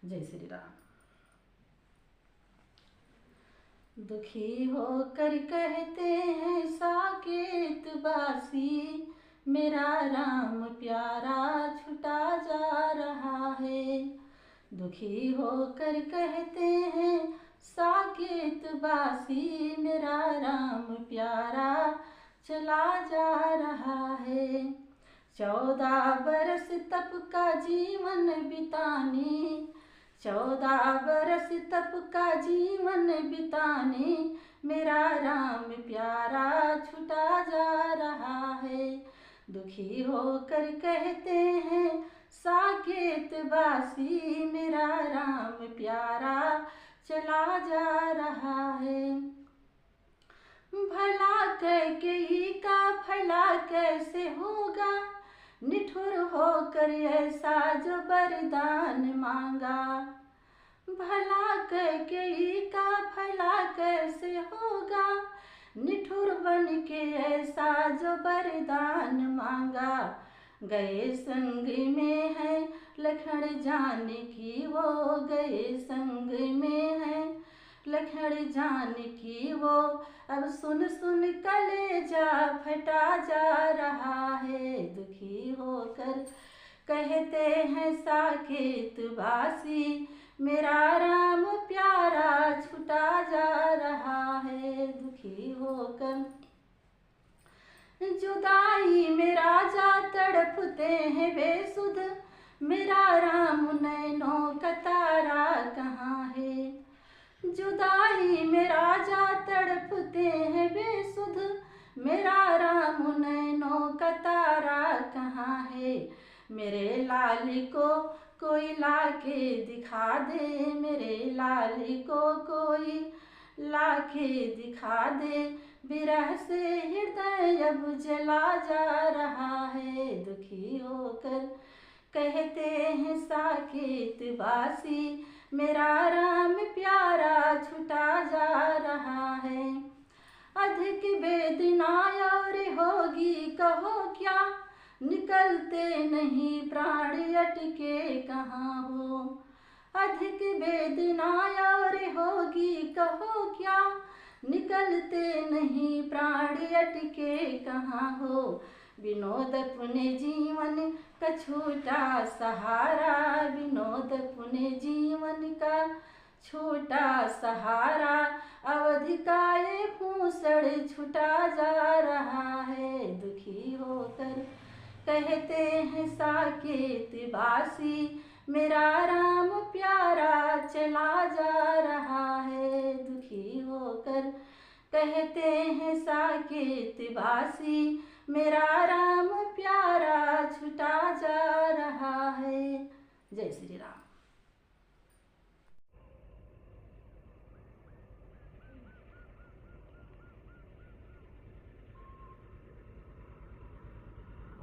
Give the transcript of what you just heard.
जय श्री राम। दुखी होकर कहते हैं साकेत वासी, मेरा राम प्यारा छुटा जा रहा है। दुखी होकर कहते हैं साकेत वासी, मेरा राम प्यारा चला जा रहा है। 14 बरस तप का जीवन बिताने, 14 बरस तप का जीवन बिताने, मेरा राम प्यारा छुटा जा रहा है। दुखी होकर कहते हैं साकेत वासी, मेरा राम प्यारा चला जा रहा है। भला कैकेयी का भला कैसे होगा, निठुर होकर ऐसा जो वरदान मांगा। भला कैकेयी का भला कैसे होगा, निठुर बन के ऐसा जो वरदान मांगा। गए संग में है लखन जानकी वो, गए संग में है लखन जानकी वो, अब सुन सुन कलेजा फटा जा रहा है। दुखी होकर कहते हैं साकेत वासी, मेरा राम प्यारा छुटा जा रहा है। दुखी होकर जुदाई में राजा तड़पते हैं बेसुध, मेरा राम नैनों का तारा कहाँ है। जुदाई में राजा तड़पते हैं बेसुध, मेरा राम नैनों का तारा कहाँ है। मेरे लाली को कोई लाके दिखा दे, मेरे लाली को कोई लाके दिखा दे, विरह से हृदय अब जला जा रहा है। दुखी होकर कहते हैं साकेत वासी, मेरा राम प्यारा छुटा जा रहा है। अधिक वेदना और होगी कहो क्या, निकलते नहीं प्राण अटके कहाँ हो। अधिक वेदना और होगी कहो क्या, निकलते नहीं प्राण अटके कहाँ हो। विनोद अपने जीवन का छोटा सहारा, विनोद अपने जीवन का छोटा सहारा, अवधि का ये फूसड़ छुटा जा रहा है। दुखी होकर कहते हैं साकेत वासी, मेरा राम प्यारा चला जा रहा है। दुखी होकर कहते हैं साकेत वासी, मेरा राम प्यारा छुटा जा रहा है। जय श्री राम।